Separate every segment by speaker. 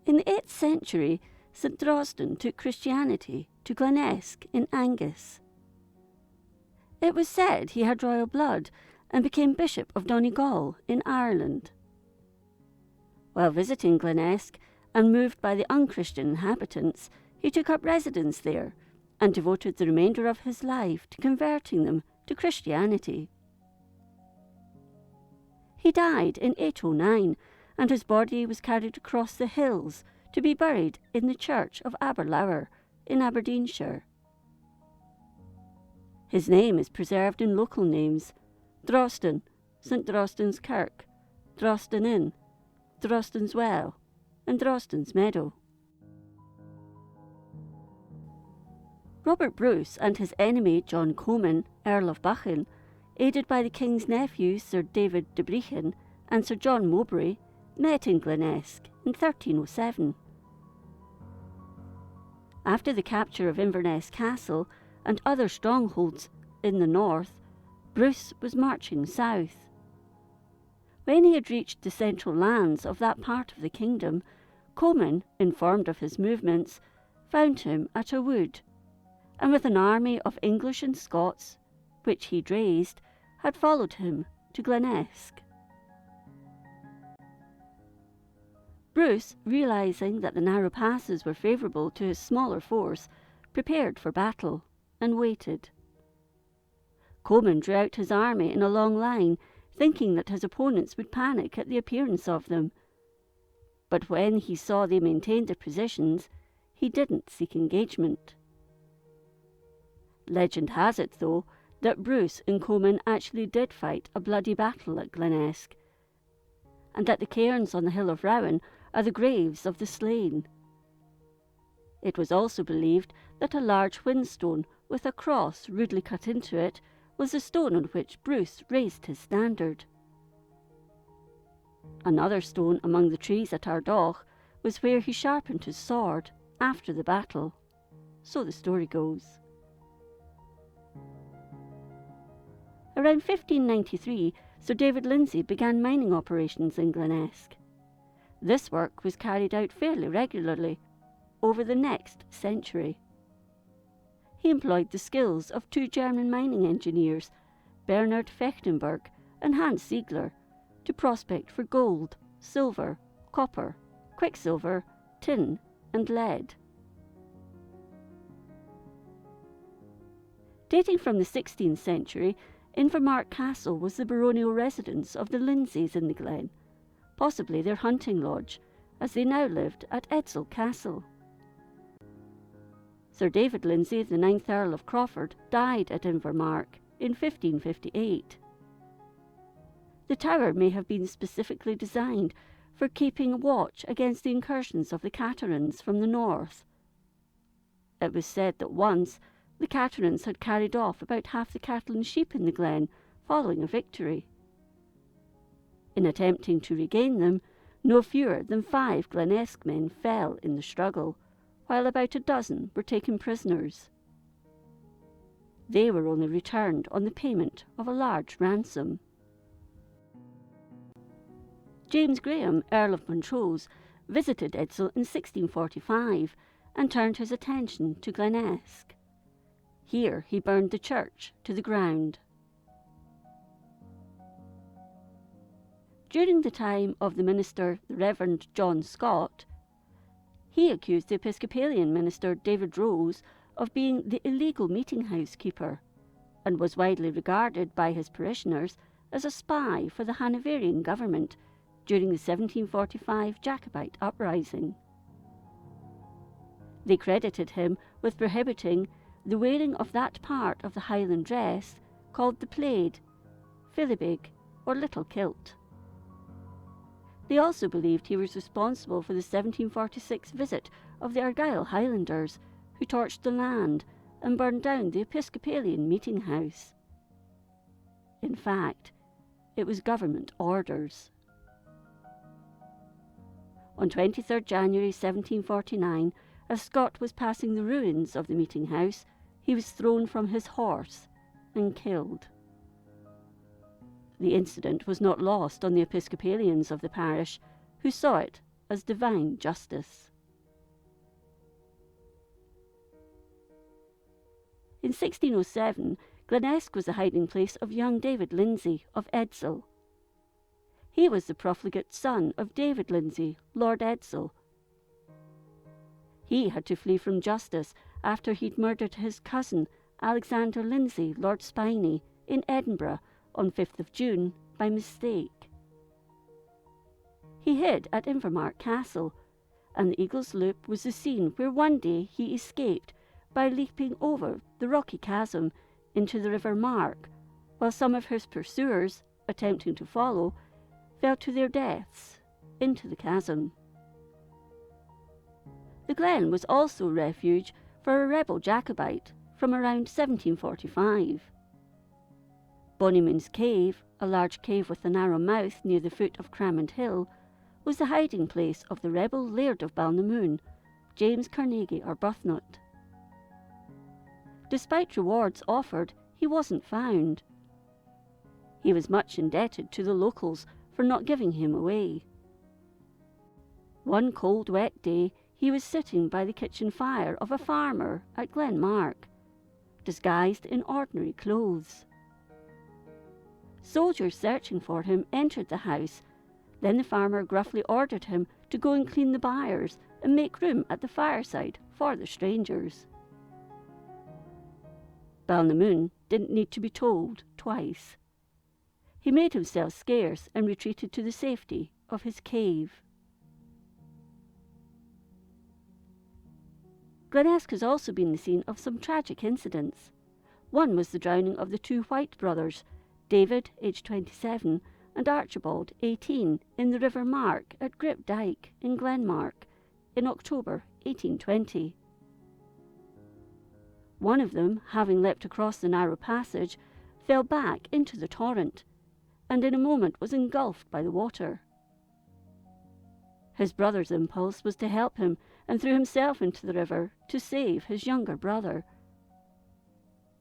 Speaker 1: In the 8th century, St Drosten took Christianity to Glenesk in Angus. It was said he had royal blood and became Bishop of Donegal in Ireland. While visiting Glenesk and moved by the unchristian inhabitants, he took up residence there and devoted the remainder of his life to converting them to Christianity. He died in 809, and his body was carried across the hills to be buried in the church of Aberlour in Aberdeenshire. His name is preserved in local names: Drosten, St Drosten's Kirk, Drosten Inn, Drosten's Well, and Drosten's Meadow. Robert Bruce and his enemy John Comyn, Earl of Buchan, aided by the king's nephews Sir David de Brechin and Sir John Mowbray, met in Glenesk in 1307. After the capture of Inverness Castle and other strongholds in the north, Bruce was marching south. When he had reached the central lands of that part of the kingdom, Comyn, informed of his movements, found him at a wood, and with an army of English and Scots, which he'd raised, had followed him to Glenesk. Bruce, realising that the narrow passes were favourable to his smaller force, prepared for battle, and waited. Comyn drew out his army in a long line, thinking that his opponents would panic at the appearance of them. But when he saw they maintained their positions, he didn't seek engagement. Legend has it, though, that Bruce and Comyn actually did fight a bloody battle at Glenesk, and that the cairns on the hill of Rowan are the graves of the slain. It was also believed that a large whinstone with a cross rudely cut into it was the stone on which Bruce raised his standard. Another stone among the trees at Ardagh was where he sharpened his sword after the battle. So the story goes. Around 1593, Sir David Lindsay began mining operations in Glenesk. This work was carried out fairly regularly over the next century. He employed the skills of two German mining engineers, Bernhard Fechtenberg and Hans Ziegler, to prospect for gold, silver, copper, quicksilver, tin, and lead. Dating from the 16th century, Invermark Castle was the baronial residence of the Lindsays in the Glen, possibly their hunting lodge, as they now lived at Edsall Castle. Sir David Lindsay, the 9th Earl of Crawford, died at Invermark in 1558. The tower may have been specifically designed for keeping watch against the incursions of the Caterans from the north. It was said that once the Caterans had carried off about half the cattle and sheep in the Glen following a victory. In attempting to regain them, no fewer than 5 Glenesk men fell in the struggle, while about a dozen were taken prisoners. They were only returned on the payment of a large ransom. James Graham, Earl of Montrose, visited Edsall in 1645 and turned his attention to Glenesk. Here he burned the church to the ground. During the time of the minister, the Reverend John Scott, he accused the Episcopalian minister David Rose of being the illegal meeting-house keeper, and was widely regarded by his parishioners as a spy for the Hanoverian government during the 1745 Jacobite uprising. They credited him with prohibiting the wearing of that part of the Highland dress called the plaid, philibeg, or little kilt. They also believed he was responsible for the 1746 visit of the Argyll Highlanders, who torched the land and burned down the Episcopalian meeting house. In fact, it was government orders. On 23 January 1749, as Scott was passing the ruins of the meeting house, he was thrown from his horse and killed. The incident was not lost on the Episcopalians of the parish, who saw it as divine justice. In 1607, Glenesk was the hiding place of young David Lindsay of Edsall. He was the profligate son of David Lindsay, Lord Edsall. He had to flee from justice after he'd murdered his cousin, Alexander Lindsay, Lord Spiney, in Edinburgh on 5th of June by mistake. He hid at Invermark Castle, and the Eagle's Loop was the scene where one day he escaped by leaping over the rocky chasm into the River Mark, while some of his pursuers, attempting to follow, fell to their deaths into the chasm. The Glen was also refuge for a rebel Jacobite from around 1745. Bonnieman's Cave, a large cave with a narrow mouth near the foot of Cramond Hill, was the hiding place of the rebel Laird of Balnamoon, James Carnegie Arbuthnot. Despite rewards offered, he wasn't found. He was much indebted to the locals for not giving him away. One cold, wet day, he was sitting by the kitchen fire of a farmer at Glenmark, disguised in ordinary clothes. Soldiers searching for him entered the house. Then the farmer gruffly ordered him to go and clean the byres and make room at the fireside for the strangers. Balnamoon didn't need to be told twice. He made himself scarce and retreated to the safety of his cave. Glenesk has also been the scene of some tragic incidents. One was the drowning of the two White brothers, David, aged 27, and Archibald, 18, in the River Mark at Grip Dyke in Glenmark in October 1820. One of them, having leapt across the narrow passage, fell back into the torrent, and in a moment was engulfed by the water. His brother's impulse was to help him, and threw himself into the river to save his younger brother.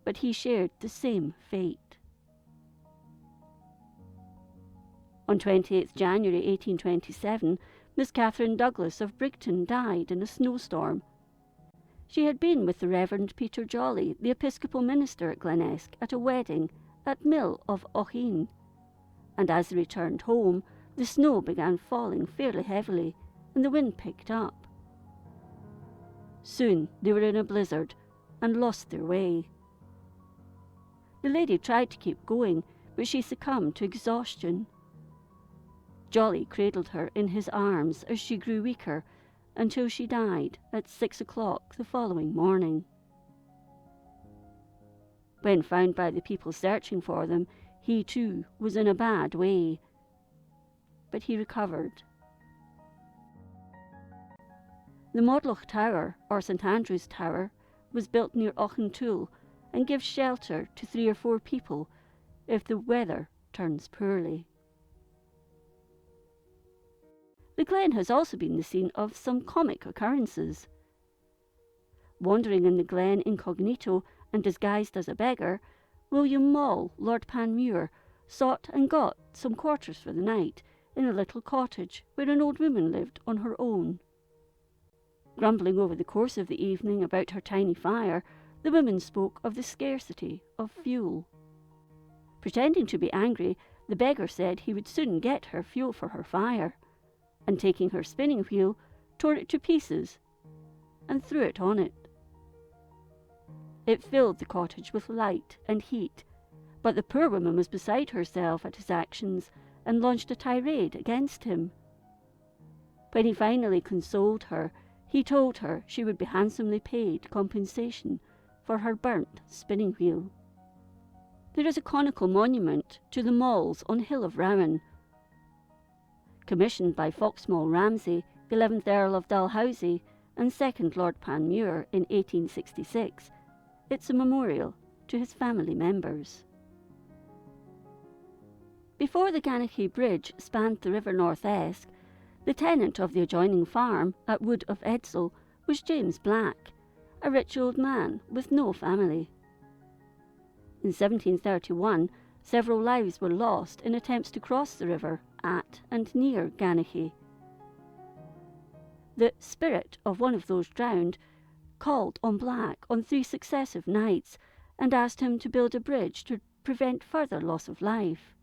Speaker 1: But he shared the same fate. On 28th January 1827, Miss Catherine Douglas of Brigton died in a snowstorm. She had been with the Reverend Peter Jolly, the Episcopal minister at Glenesk, at a wedding at Mill of Ochine, and as they returned home, the snow began falling fairly heavily, and the wind picked up. Soon they were in a blizzard, and lost their way. The lady tried to keep going, but she succumbed to exhaustion. Jolly cradled her in his arms as she grew weaker, until she died at 6 o'clock the following morning. When found by the people searching for them, he too was in a bad way, but he recovered. The Modloch Tower, or St Andrew's Tower, was built near Auchintoul and gives shelter to 3 or 4 people if the weather turns poorly. The Glen has also been the scene of some comic occurrences. Wandering in the Glen incognito and disguised as a beggar, William Mall, Lord Panmure, sought and got some quarters for the night in a little cottage where an old woman lived on her own. Grumbling over the course of the evening about her tiny fire, the woman spoke of the scarcity of fuel. Pretending to be angry, the beggar said he would soon get her fuel for her fire, and taking her spinning wheel, tore it to pieces and threw it on it. It filled the cottage with light and heat, but the poor woman was beside herself at his actions and launched a tirade against him. When he finally consoled her, he told her she would be handsomely paid compensation for her burnt spinning wheel. There is a conical monument to the Malls on Hill of Rowan. Commissioned by Foxmall Ramsay, 11th Earl of Dalhousie and 2nd Lord Panmure in 1866, it's a memorial to his family members. Before the Ganache Bridge spanned the River North Esk, the tenant of the adjoining farm at Wood of Edsall was James Black, a rich old man with no family. In 1731, several lives were lost in attempts to cross the river at and near Ganache. The spirit of one of those drowned called on Black on 3 successive nights and asked him to build a bridge to prevent further loss of life.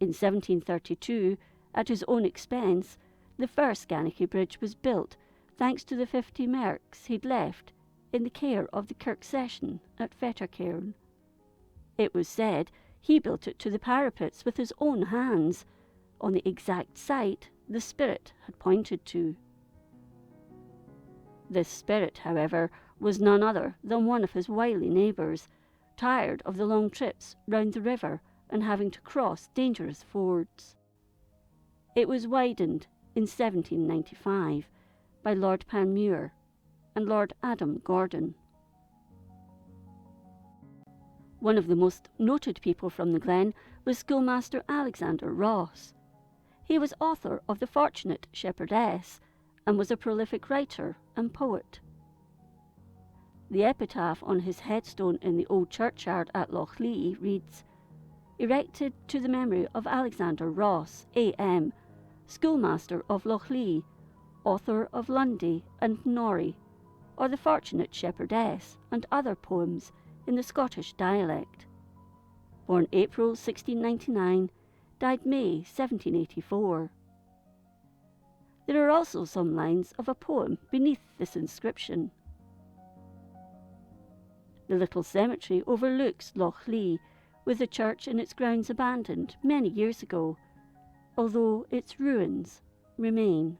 Speaker 1: In 1732, at his own expense, the first Ganache bridge was built, thanks to the 50 merks he'd left in the care of the Kirk Session at Fettercairn. It was said he built it to the parapets with his own hands, on the exact site the spirit had pointed to. This spirit, however, was none other than one of his wily neighbours, tired of the long trips round the river and having to cross dangerous fords. It was widened in 1795 by Lord Panmure and Lord Adam Gordon. One of the most noted people from the Glen was schoolmaster Alexander Ross. He was author of The Fortunate Shepherdess and was a prolific writer and poet. The epitaph on his headstone in the old churchyard at Lochlee reads, "Erected to the memory of Alexander Ross, A.M., schoolmaster of Lochlee, author of Lundy and Norrie, or The Fortunate Shepherdess and other poems in the Scottish dialect. Born April 1699, died May 1784. There are also some lines of a poem beneath this inscription. The little cemetery overlooks Lochlee, with the church and its grounds abandoned many years ago, although its ruins remain.